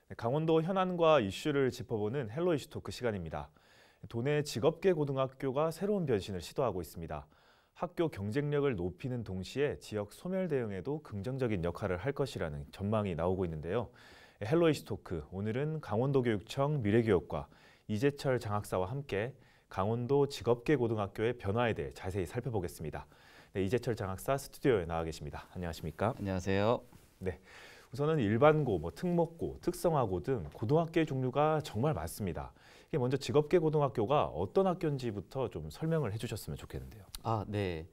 네, 강원도 현안과 이슈를 짚어보는 헬로 이슈 토크 시간입니다. 도내 직업계 고등학교가 새로운 변신을 시도하고 있습니다. 학교 경쟁력을 높이는 동시에 지역 소멸 대응에도 긍정적인 역할을 할 것이라는 전망이 나오고 있는데요. 헬로 이슈 토크, 오늘은 강원도교육청 미래교육과 이재철 장학사와 함께 강원도 직업계 고등학교의 변화에 대해 자세히 살펴보겠습니다. 네, 이재철 장학사 스튜디오에 나와 계십니다. 안녕하십니까? 안녕하세요. 네. 우선은 일반고, 특목고, 특성화고 등 고등학교의 종류가 정말 많습니다. 이게 먼저 직업계 고등학교가 어떤 학교인지부터 좀 설명을 해주셨으면 좋겠는데요. 네.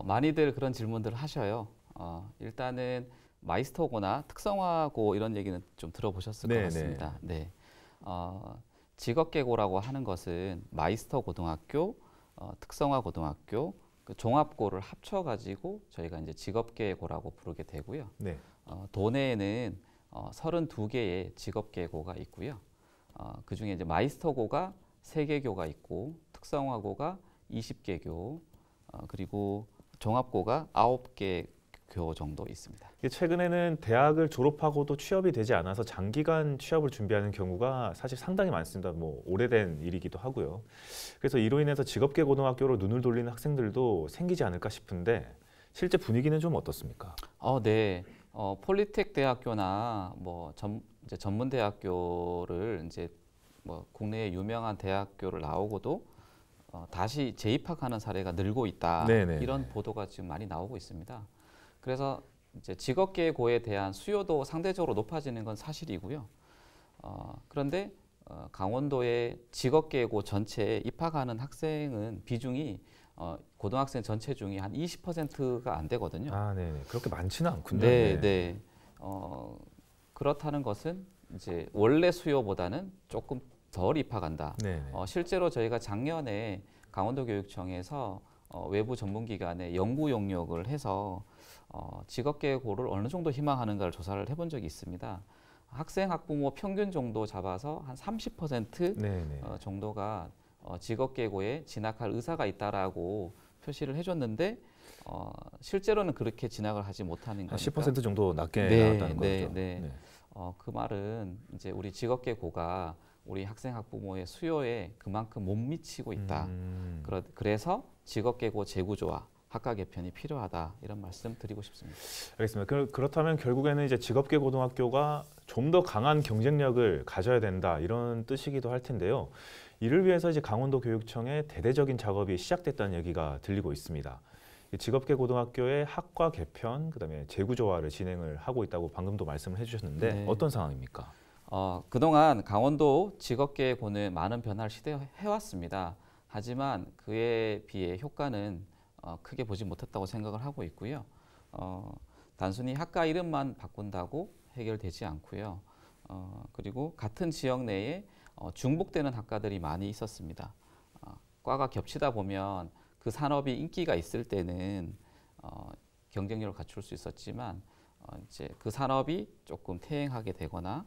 많이들 그런 질문들을 하셔요. 일단은 마이스터고나 특성화고 이런 얘기는 좀 들어보셨을 것 같습니다. 네. 직업계고라고 하는 것은 마이스터 고등학교, 특성화 고등학교, 그 종합고를 합쳐가지고 저희가 이제 직업계고라고 부르게 되고요. 네. 도내에는 32개의 직업계고가 있고요. 그 중에 이제 마이스터고가 3개교가 있고 특성화고가 20개교, 그리고 종합고가 9개 교 정도 있습니다. 최근에는 대학을 졸업하고도 취업이 되지 않아서 장기간 취업을 준비하는 경우가 사실 상당히 많습니다. 뭐 오래된 일이기도 하고요. 그래서 이로 인해서 직업계 고등학교로 눈을 돌리는 학생들도 생기지 않을까 싶은데 실제 분위기는 좀 어떻습니까? 네. 폴리텍 대학교나 뭐 이제 전문 대학교를 이제 뭐 국내의 유명한 대학교를 나오고도 다시 재입학하는 사례가 늘고 있다. 이런 보도가 지금 많이 나오고 있습니다. 그래서 이제 직업계고에 대한 수요도 상대적으로 높아지는 건 사실이고요. 그런데 강원도의 직업계고 전체에 입학하는 학생은 비중이 고등학생 전체 중에 한 20%가 안 되거든요. 네네. 그렇게 많지는 않군요. 네. 그렇다는 것은 이제 원래 수요보다는 조금 덜 입학한다. 실제로 저희가 작년에 강원도교육청에서 외부 전문기관에 연구 용역을 해서 직업계고를 어느 정도 희망하는가를 조사를 해본 적이 있습니다. 학생, 학부모 평균 정도 잡아서 한 30% 정도가 직업계고에 진학할 의사가 있다라고 표시를 해줬는데 실제로는 그렇게 진학을 하지 못하는 거니까 10% 정도 낮게 나왔다는 거죠. 그 말은 이제 우리 직업계고가 우리 학생, 학부모의 수요에 그만큼 못 미치고 있다. 그래서 직업계고 재구조화, 학과 개편이 필요하다. 이런 말씀 드리고 싶습니다. 알겠습니다. 그렇다면 결국에는 이제 직업계 고등학교가 좀 더 강한 경쟁력을 가져야 된다. 이런 뜻이기도 할 텐데요. 이를 위해서 이제 강원도 교육청의 대대적인 작업이 시작됐다는 얘기가 들리고 있습니다. 직업계 고등학교의 학과 개편, 그다음에 재구조화를 진행을 하고 있다고 방금도 말씀을 해주셨는데 어떤 상황입니까? 그동안 강원도 직업계고는 많은 변화를 시도해왔습니다. 하지만 그에 비해 효과는 크게 보지 못했다고 생각을 하고 있고요. 단순히 학과 이름만 바꾼다고 해결되지 않고요. 그리고 같은 지역 내에 중복되는 학과들이 많이 있었습니다. 과가 겹치다 보면 그 산업이 인기가 있을 때는 경쟁력을 갖출 수 있었지만 이제 그 산업이 조금 퇴행하게 되거나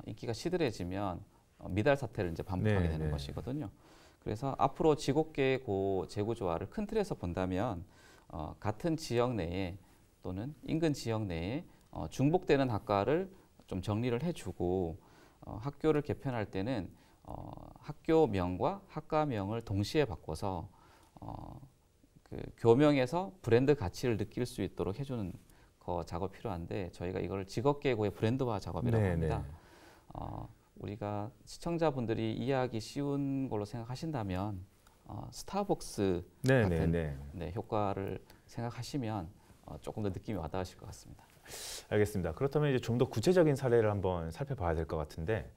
인기가 시들해지면 미달 사태를 이제 반복하게 되는 것이거든요. 그래서 앞으로 직업계고 재구조화를 큰 틀에서 본다면 같은 지역 내에 또는 인근 지역 내에 중복되는 학과를 좀 정리를 해주고 학교를 개편할 때는 학교명과 학과명을 동시에 바꿔서 그 교명에서 브랜드 가치를 느낄 수 있도록 해주는 작업이 필요한데 저희가 이걸 직업계고의 브랜드화 작업이라고 합니다. 우리가 시청자분들이 이해하기 쉬운 걸로 생각하신다면 스타벅스 같은 효과를 생각하시면 조금 더 느낌이 와닿으실 것 같습니다. 알겠습니다. 그렇다면 이제 좀 더 구체적인 사례를 한번 살펴봐야 될 것 같은데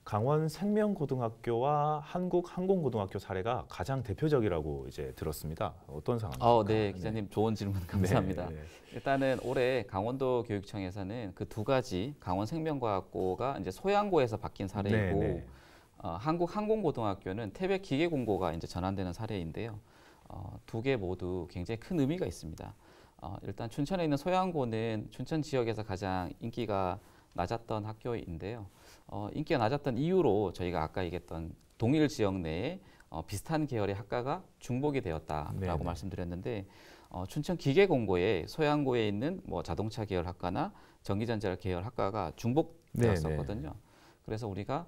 강원생명고등학교와 한국항공고등학교 사례가 가장 대표적이라고 이제 들었습니다. 어떤 상황입니까? 네, 기자님 좋은 질문 감사합니다. 일단은 올해 강원도 교육청에서는 그 두 가지 강원생명과학고가 이제 소양고에서 바뀐 사례이고 한국항공고등학교는 태백기계공고가 이제 전환되는 사례인데요. 두 개 모두 굉장히 큰 의미가 있습니다. 일단 춘천에 있는 소양고는 춘천 지역에서 가장 인기가 낮았던 학교인데요. 인기가 낮았던 이유로 저희가 아까 얘기했던 동일 지역 내에 비슷한 계열의 학과가 중복이 되었다라고 말씀드렸는데 춘천 기계공고에 소양고에 있는 뭐 자동차 계열 학과나 전기전자 계열 학과가 중복되었었거든요. 그래서 우리가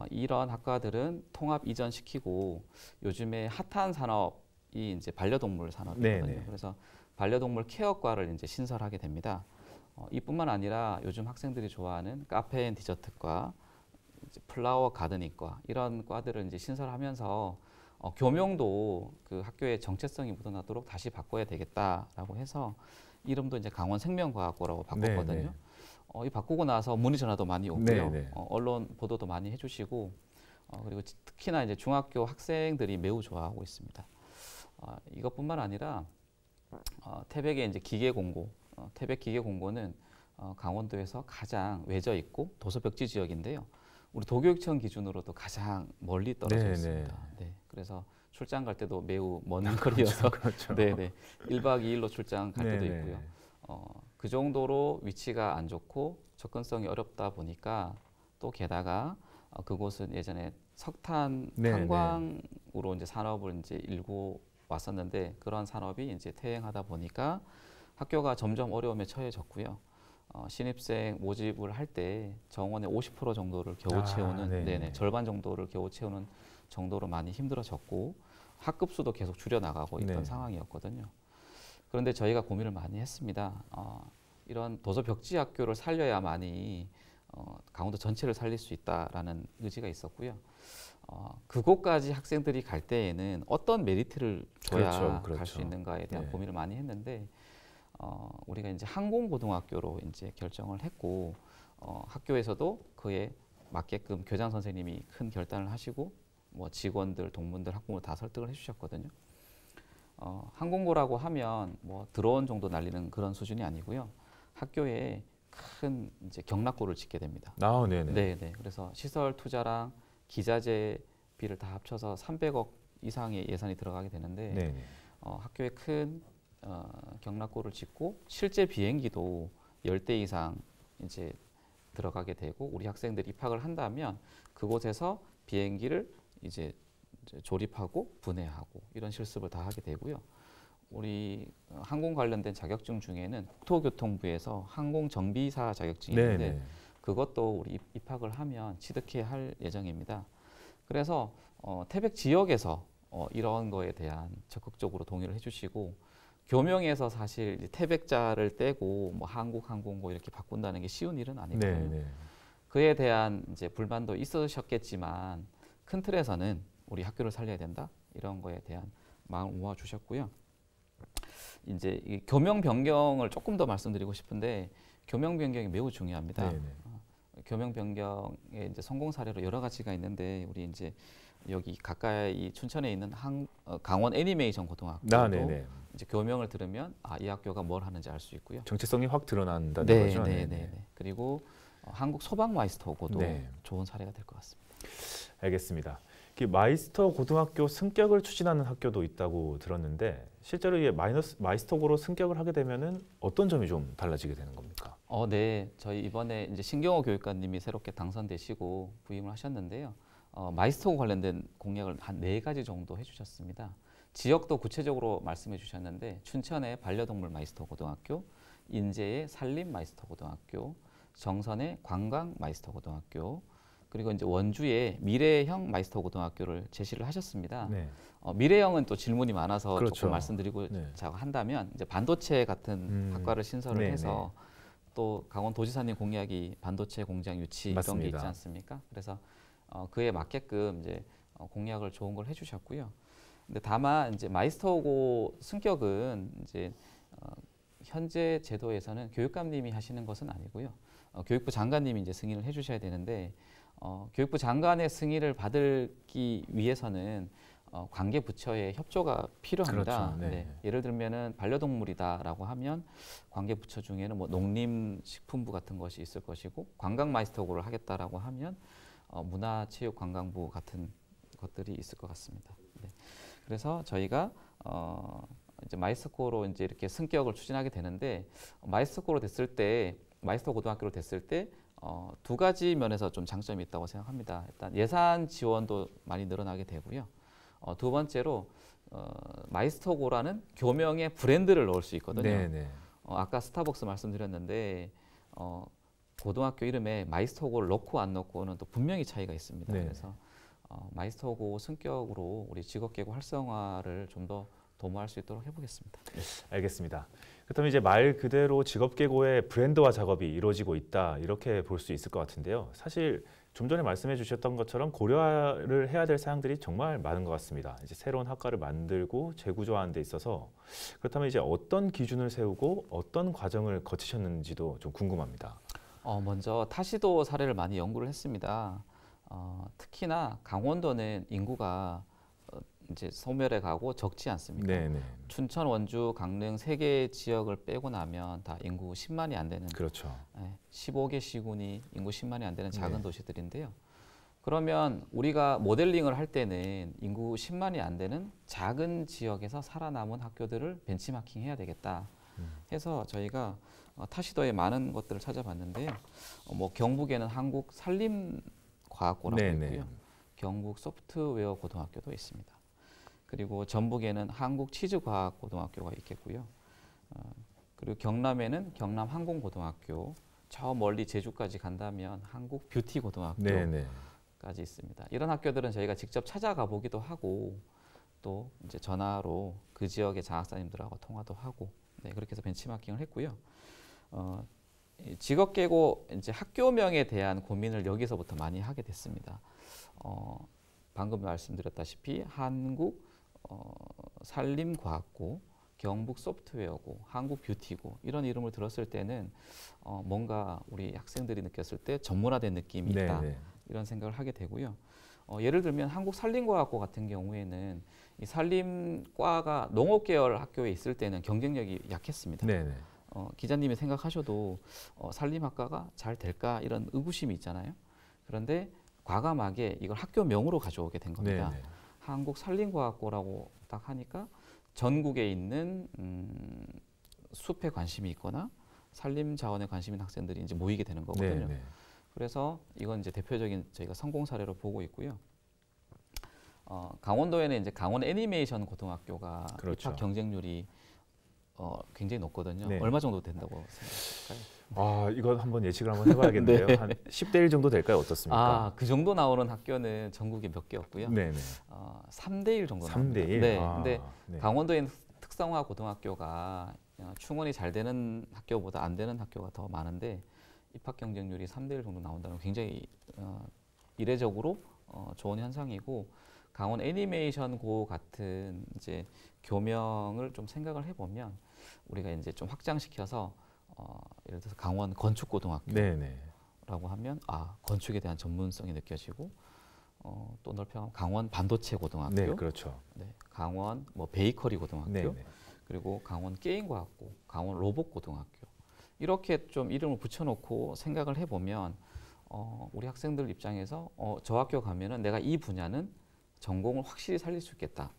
이런 학과들은 통합 이전시키고 요즘에 핫한 산업이 이제 반려동물 산업이거든요. 네네. 그래서 반려동물 케어과를 이제 신설하게 됩니다. 이뿐만 아니라 요즘 학생들이 좋아하는 카페 앤 디저트과, 이제 플라워 가드닝과 이런 과들을 이제 신설하면서 교명도 그 학교의 정체성이 묻어나도록 다시 바꿔야 되겠다라고 해서 이름도 이제 강원생명과학고라고 바꿨거든요. 네네. 이 바꾸고 나서 문의 전화도 많이 오고요. 네네. 언론 보도도 많이 해주시고 그리고 특히나 이제 중학교 학생들이 매우 좋아하고 있습니다. 이것뿐만 아니라 태백의 이제 기계공고, 태백 기계공고는 강원도에서 가장 외져 있고 도서벽지 지역인데요. 우리 도교육청 기준으로도 가장 멀리 떨어져 네네. 있습니다. 네, 그래서 출장 갈 때도 매우 먼 거리여서 그렇죠. 네네 1박 2일로 출장 갈 때도 네네. 있고요. 그 정도로 위치가 안 좋고 접근성이 어렵다 보니까 또 게다가 그곳은 예전에 석탄 네네. 탄광으로 이제 산업을 이제 일고 왔었는데 그런 산업이 이제 퇴행하다 보니까 학교가 점점 어려움에 처해졌고요. 신입생 모집을 할 때 정원의 50% 정도를 겨우 채우는 네네, 절반 정도를 겨우 채우는 정도로 많이 힘들어졌고 학급수도 계속 줄여 나가고 있던 네. 상황이었거든요. 그런데 저희가 고민을 많이 했습니다. 이런 도서 벽지 학교를 살려야만이 강원도 전체를 살릴 수 있다라는 의지가 있었고요. 그곳까지 학생들이 갈 때에는 어떤 메리트를 줘야 그렇죠. 갈 수 있는가에 대한 네. 고민을 많이 했는데 우리가 이제 항공고등학교로 이제 결정을 했고 학교에서도 그에 맞게끔 교장 선생님이 큰 결단을 하시고 뭐 직원들, 동문들, 학부모 다 설득을 해주셨거든요. 항공고라고 하면 뭐 드론 정도 날리는 그런 수준이 아니고요. 학교에 큰 이제 경락고를 짓게 됩니다. 네네. 네. 그래서 시설 투자랑 기자재비를 다 합쳐서 300억 이상의 예산이 들어가게 되는데 네네. 학교에 큰 경락고를 짓고 실제 비행기도 10대 이상 이제 들어가게 되고 우리 학생들이 입학을 한다면 그곳에서 비행기를 이제 조립하고 분해하고 이런 실습을 다 하게 되고요. 우리 항공 관련된 자격증 중에는 국토교통부에서 항공정비사 자격증이 있는데 네네. 그것도 우리 입학을 하면 취득해 할 예정입니다. 그래서 태백 지역에서 이런 거에 대한 적극적으로 동의를 해주시고 교명에서 사실 이제 태백자를 떼고 뭐 한국항공고 이렇게 바꾼다는 게 쉬운 일은 아니거든요. 네네. 그에 대한 이제 불만도 있으셨겠지만 큰 틀에서는 우리 학교를 살려야 된다 이런 거에 대한 마음을 모아주셨고요. 이제 이 교명 변경을 조금 더 말씀드리고 싶은데 교명 변경이 매우 중요합니다. 네네. 교명 변경의 이제 성공 사례로 여러 가지가 있는데 우리 이제 여기 가까이 춘천에 있는 강원 애니메이션 고등학교도 네네. 이제 교명을 들으면 이 학교가 뭘 하는지 알 수 있고요. 정체성이 확 드러난다는 거죠. 네. 그리고 한국 소방 마이스터고도 네. 좋은 사례가 될 것 같습니다. 알겠습니다. 마이스터 고등학교 승격을 추진하는 학교도 있다고 들었는데 실제로 이게 마이스터고로 승격을 하게 되면은 어떤 점이 좀 달라지게 되는 겁니까? 네, 저희 이번에 이제 신경호 교육관님이 새롭게 당선되시고 부임을 하셨는데요. 마이스터고 관련된 공약을 한 4가지 정도 해주셨습니다. 지역도 구체적으로 말씀해 주셨는데 춘천의 반려동물 마이스터 고등학교, 인제의 산림 마이스터 고등학교, 정선의 관광 마이스터 고등학교, 그리고 이제 원주의 미래형 마이스터 고등학교를 제시를 하셨습니다. 네. 미래형은 또 질문이 많아서 그렇죠. 조금 말씀드리고자 한다면 이제 반도체 같은 학과를 신설을 해서 또 강원도지사님 공약이 반도체 공장 유치 맞습니다. 이런 게 있지 않습니까? 그래서 그에 맞게끔 이제 공약을 좋은 걸 해주셨고요. 근데 다만 이제 마이스터고 승격은 이제 현재 제도에서는 교육감님이 하시는 것은 아니고요. 교육부 장관님이 이제 승인을 해주셔야 되는데 교육부 장관의 승인을 받기 위해서는 관계 부처의 협조가 필요합니다. 그렇죠. 네. 예를 들면은 반려동물이다라고 하면 관계 부처 중에는 뭐 농림식품부 같은 것이 있을 것이고 관광 마이스터고를 하겠다라고 하면 문화체육관광부 같은 것들이 있을 것 같습니다. 네. 그래서 저희가 이제 마이스터고로 이제 이렇게 승격을 추진하게 되는데 마이스터고로 됐을 때 마이스터 고등학교로 됐을 때 2가지 면에서 좀 장점이 있다고 생각합니다. 일단 예산 지원도 많이 늘어나게 되고요. 2번째로 마이스터고라는 교명의 브랜드를 넣을 수 있거든요. 네네. 아까 스타벅스 말씀드렸는데 고등학교 이름에 마이스터고를 넣고 안 넣고는 또 분명히 차이가 있습니다. 네. 그래서 마이스터고 성격으로 우리 직업계고 활성화를 좀 더 도모할 수 있도록 해보겠습니다. 알겠습니다. 그렇다면 이제 말 그대로 직업계고의 브랜드화 작업이 이루어지고 있다 이렇게 볼 수 있을 것 같은데요. 사실 좀 전에 말씀해 주셨던 것처럼 고려를 해야 될 사항들이 정말 많은 것 같습니다. 이제 새로운 학과를 만들고 재구조하는 데 있어서 그렇다면 이제 어떤 기준을 세우고 어떤 과정을 거치셨는지도 좀 궁금합니다. 먼저 타시도 사례를 많이 연구를 했습니다. 특히나 강원도는 인구가 이제 소멸해 가고 적지 않습니까? 네네. 춘천, 원주, 강릉 세 개 지역을 빼고 나면 다 인구 10만이 안 되는 그렇죠. 15개 시군이 인구 10만이 안 되는 작은 네. 도시들인데요. 그러면 우리가 모델링을 할 때는 인구 10만이 안 되는 작은 지역에서 살아남은 학교들을 벤치마킹 해야 되겠다 해서 저희가 타시도에 많은 것들을 찾아봤는데요. 뭐 경북에는 한국 산림과학고라고 네네. 있고요. 경북 소프트웨어 고등학교도 있습니다. 그리고 전북에는 한국 치즈과학고등학교가 있겠고요. 그리고 경남에는 경남항공고등학교, 저 멀리 제주까지 간다면 한국 뷰티고등학교까지 네네. 있습니다. 이런 학교들은 저희가 직접 찾아가 보기도 하고 또 이제 전화로 그 지역의 장학사님들하고 통화도 하고 그렇게 해서 벤치마킹을 했고요. 이 직업계고 이제 학교명에 대한 고민을 여기서부터 많이 하게 됐습니다. 방금 말씀드렸다시피 한국 산림과학고, 경북 소프트웨어고, 한국 뷰티고 이런 이름을 들었을 때는 뭔가 우리 학생들이 느꼈을 때 전문화된 느낌이 있다 네네. 이런 생각을 하게 되고요. 예를 들면 한국 산림과학고 같은 경우에는 이 산림과가 농업 계열 학교에 있을 때는 경쟁력이 약했습니다. 네네. 기자님이 생각하셔도 산림학과가 잘 될까 이런 의구심이 있잖아요. 그런데 과감하게 이걸 학교명으로 가져오게 된 겁니다. 네네. 한국산림과학고라고 딱 하니까 전국에 있는 숲에 관심이 있거나 산림자원에 관심 있는 학생들이 이제 모이게 되는 거거든요. 네네. 그래서 이건 이제 대표적인 저희가 성공 사례로 보고 있고요. 강원도에는 이제 강원 애니메이션 고등학교가 그렇죠. 입학 경쟁률이 굉장히 높거든요. 네. 얼마 정도 된다고 생각하실까요? 이건 한번 예측을 한번 해봐야겠는데요. 네. 한 10대 1 정도 될까요? 어떻습니까? 그 정도 나오는 학교는 전국에 몇 개 없고요. 네네. 3대 1 정도 3대 나옵니다. 1. 네. 근데 네. 강원도에는 특성화 고등학교가 충원이 잘 되는 학교보다 안 되는 학교가 더 많은데 입학 경쟁률이 3대 1 정도 나온다는 건 굉장히 이례적으로 좋은 현상이고 강원 애니메이션고 같은 이제 교명을 좀 생각을 해보면 우리가 이제 좀 확장시켜서 예를 들어서 강원 건축고등학교라고 네네. 하면 건축에 대한 전문성이 느껴지고 또 넓혀가면 강원 반도체 고등학교, 네, 그렇죠. 강원 뭐 베이커리 고등학교, 네네. 그리고 강원 게임과학고, 강원 로봇고등학교 이렇게 좀 이름을 붙여놓고 생각을 해보면 우리 학생들 입장에서 저 학교 가면은 내가 이 분야는 전공을 확실히 살릴 수 있겠다.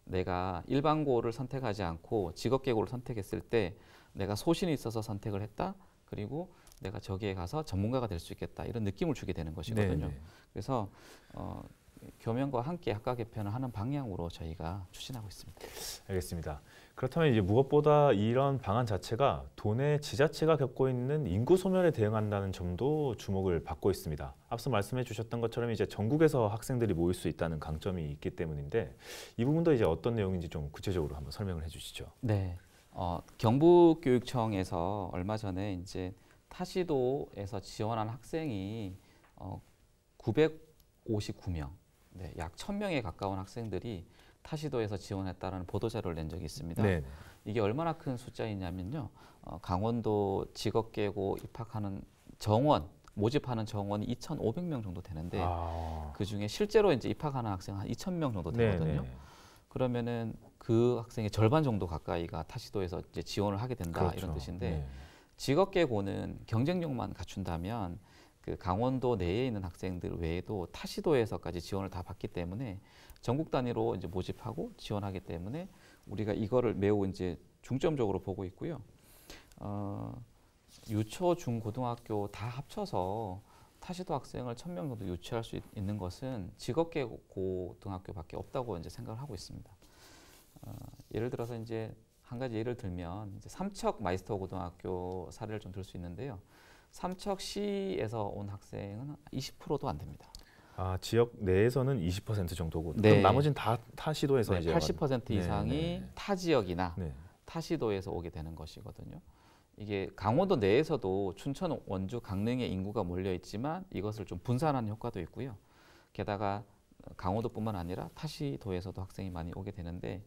내가 일반고를 선택하지 않고 직업계고를 선택했을 때 내가 소신이 있어서 선택을 했다. 그리고 내가 저기에 가서 전문가가 될 수 있겠다. 이런 느낌을 주게 되는 것이거든요. 네네. 그래서 교명과 함께 학과 개편을 하는 방향으로 저희가 추진하고 있습니다. 알겠습니다. 그렇다면 이제 무엇보다 이런 방안 자체가 도내 지자체가 겪고 있는 인구 소멸에 대응한다는 점도 주목을 받고 있습니다. 앞서 말씀해 주셨던 것처럼 이제 전국에서 학생들이 모일 수 있다는 강점이 있기 때문인데 이 부분도 이제 어떤 내용인지 좀 구체적으로 한번 설명을 해주시죠. 네, 경북교육청에서 얼마 전에 이제 타시도에서 지원한 학생이 959명, 약 1,000명에 가까운 학생들이 타시도에서 지원했다는 보도자료를 낸 적이 있습니다. 네. 이게 얼마나 큰 숫자이냐면요. 강원도 직업계고 입학하는 정원, 모집하는 정원이 2,500명 정도 되는데 그 중에 실제로 이제 입학하는 학생 한 2,000명 정도 되거든요. 네네. 그러면은 그 학생의 절반 정도 가까이가 타시도에서 이제 지원을 하게 된다 그렇죠. 이런 뜻인데 네. 직업계고는 경쟁력만 갖춘다면 그 강원도 내에 있는 학생들 외에도 타시도에서까지 지원을 다 받기 때문에 전국 단위로 이제 모집하고 지원하기 때문에 우리가 이거를 매우 이제 중점적으로 보고 있고요. 유초, 중, 고등학교 다 합쳐서 타시도 학생을 1,000명 정도 유치할 수 있는 것은 직업계고등학교밖에 없다고 이제 생각을 하고 있습니다. 예를 들어서 이제 한 가지 예를 들면 이제 삼척 마이스터 고등학교 사례를 좀 들 수 있는데요. 삼척시에서 온 학생은 20%도 안 됩니다. 아, 지역 내에서는 20% 정도고 네. 그럼 나머지는 다 타 시도에서 네, 이제 80% 이상이 네. 타 지역이나 네. 타 시도에서 오게 되는 것이거든요. 이게 강원도 내에서도 춘천, 원주, 강릉에 인구가 몰려 있지만 이것을 좀 분산하는 효과도 있고요. 게다가 강원도뿐만 아니라 타 시도에서도 학생이 많이 오게 되는데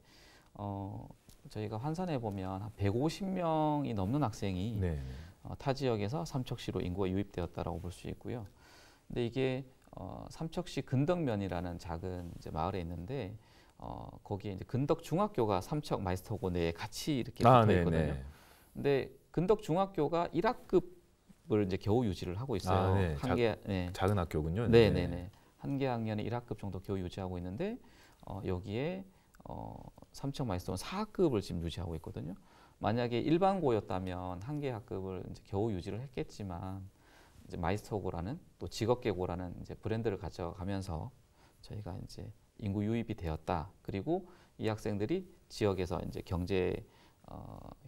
저희가 환산해 보면 한 150명이 넘는 학생이 네. 타 지역에서 삼척시로 인구가 유입되었다라고 볼 수 있고요. 근데 이게 삼척시 근덕면이라는 작은 이제 마을에 있는데 거기에 이제 근덕 중학교가 삼척 마이스터고 내에 같이 이렇게 붙어 있거든요. 네. 근데 근덕 중학교가 1학급을 이제 겨우 유지를 하고 있어요. 아, 네. 한 개, 네. 작은 학교군요. 네, 네, 네. 한 개 학년에 1학급 정도 겨우 유지하고 있는데 여기에 삼척 마이스터는 4학급을 지금 유지하고 있거든요. 만약에 일반고였다면 한 개 학급을 이제 겨우 유지를 했겠지만 이제 마이스터고라는 또 직업계고라는 이제 브랜드를 가져가면서 저희가 이제 인구 유입이 되었다. 그리고 이 학생들이 지역에서 이제 경제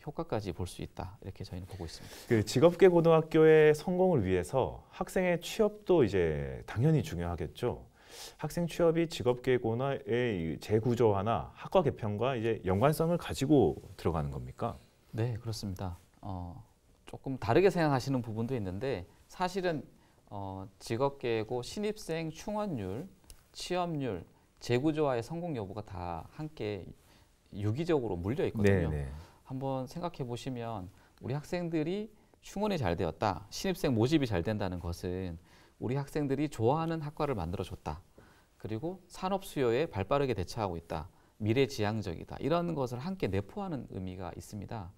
효과까지 볼 수 있다. 이렇게 저희는 보고 있습니다. 그 직업계 고등학교의 성공을 위해서 학생의 취업도 이제 당연히 중요하겠죠. 학생 취업이 직업계고의 재구조화나 학과 개편과 이제 연관성을 가지고 들어가는 겁니까? 네, 그렇습니다. 조금 다르게 생각하시는 부분도 있는데 사실은 직업계고 신입생 충원율, 취업률, 재구조화의 성공 여부가 다 함께 유기적으로 물려 있거든요. 네. 한번 생각해 보시면 우리 학생들이 충원이 잘 되었다, 신입생 모집이 잘 된다는 것은 우리 학생들이 좋아하는 학과를 만들어줬다. 그리고 산업 수요에 발빠르게 대처하고 있다. 미래지향적이다. 이런 것을 함께 내포하는 의미가 있습니다.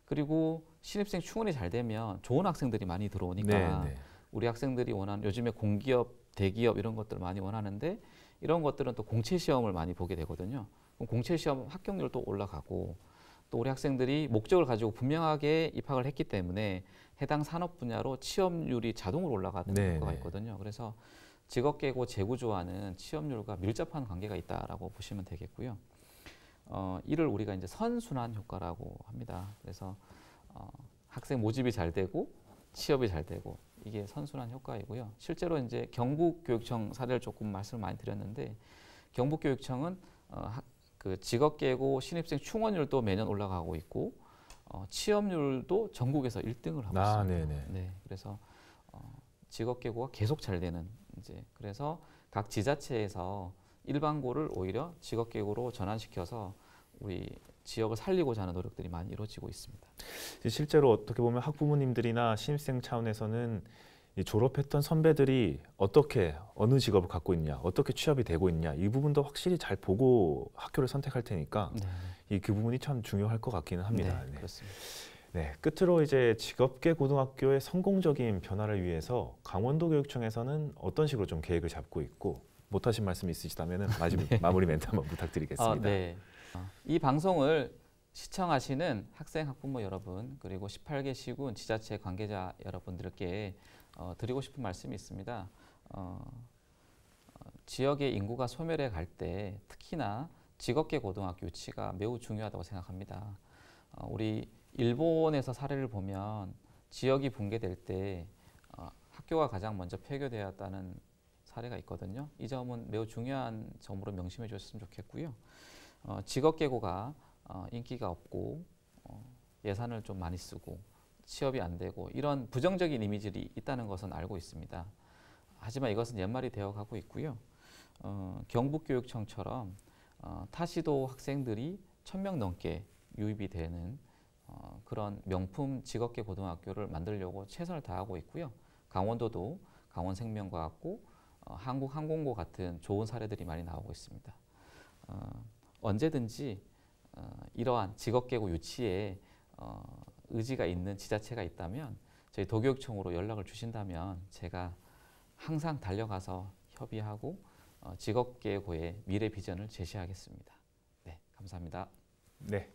그리고 신입생 충원이 잘 되면 좋은 학생들이 많이 들어오니까 우리 학생들이 원하는 요즘에 공기업, 대기업 이런 것들을 많이 원하는데 이런 것들은 또 공채 시험을 많이 보게 되거든요. 그럼 공채 시험 합격률도 올라가고 또 우리 학생들이 목적을 가지고 분명하게 입학을 했기 때문에 해당 산업 분야로 취업률이 자동으로 올라가는 효과가 있거든요. 그래서 직업계고 재구조화는 취업률과 밀접한 관계가 있다라고 보시면 되겠고요. 이를 우리가 이제 선순환 효과라고 합니다. 그래서 학생 모집이 잘 되고 취업이 잘 되고 이게 선순환 효과이고요. 실제로 이제 경북교육청 사례를 조금 말씀을 많이 드렸는데 경북교육청은 그 직업계고 신입생 충원율도 매년 올라가고 있고 취업률도 전국에서 1등을 하고 있습니다. 네, 그래서 직업계고가 계속 잘 되는 이제 그래서 각 지자체에서 일반고를 오히려 직업계고로 전환시켜서 우리 지역을 살리고자 하는 노력들이 많이 이루어지고 있습니다. 실제로 어떻게 보면 학부모님들이나 신입생 차원에서는 이 졸업했던 선배들이 어떻게 어느 직업을 갖고 있냐, 어떻게 취업이 되고 있냐 이 부분도 확실히 잘 보고 학교를 선택할 테니까 그 부분이 참 중요할 것 같기는 합니다. 네, 그렇습니다. 네, 끝으로 이제 직업계 고등학교의 성공적인 변화를 위해서 강원도 교육청에서는 어떤 식으로 좀 계획을 잡고 있고 못하신 말씀이 있으시다면 마무리 멘트 한번 부탁드리겠습니다. 네. 이 방송을 시청하시는 학생, 학부모 여러분 그리고 18개 시군 지자체 관계자 여러분들께 드리고 싶은 말씀이 있습니다. 지역의 인구가 소멸해 갈 때 특히나 직업계 고등학교 유치가 매우 중요하다고 생각합니다. 우리 일본에서 사례를 보면 지역이 붕괴될 때 학교가 가장 먼저 폐교되었다는 사례가 있거든요. 이 점은 매우 중요한 점으로 명심해 주셨으면 좋겠고요. 직업계고가 인기가 없고 예산을 좀 많이 쓰고 취업이 안 되고 이런 부정적인 이미지들이 있다는 것은 알고 있습니다. 하지만 이것은 옛말이 되어가고 있고요. 경북교육청처럼 타시도 학생들이 1000명 넘게 유입이 되는 그런 명품 직업계 고등학교를 만들려고 최선을 다하고 있고요. 강원도도 강원생명과학고, 한국항공고 같은 좋은 사례들이 많이 나오고 있습니다. 언제든지 이러한 직업계고 유치에 의지가 있는 지자체가 있다면 저희 도교육청으로 연락을 주신다면 제가 항상 달려가서 협의하고 직업계고의 미래 비전을 제시하겠습니다. 네, 감사합니다. 네,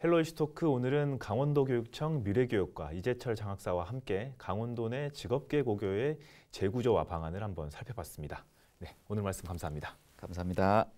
헬로이시토크 오늘은 강원도교육청 미래교육과 이재철 장학사와 함께 강원도 내 직업계고교의 재구조화 방안을 한번 살펴봤습니다. 네, 오늘 말씀 감사합니다. 감사합니다.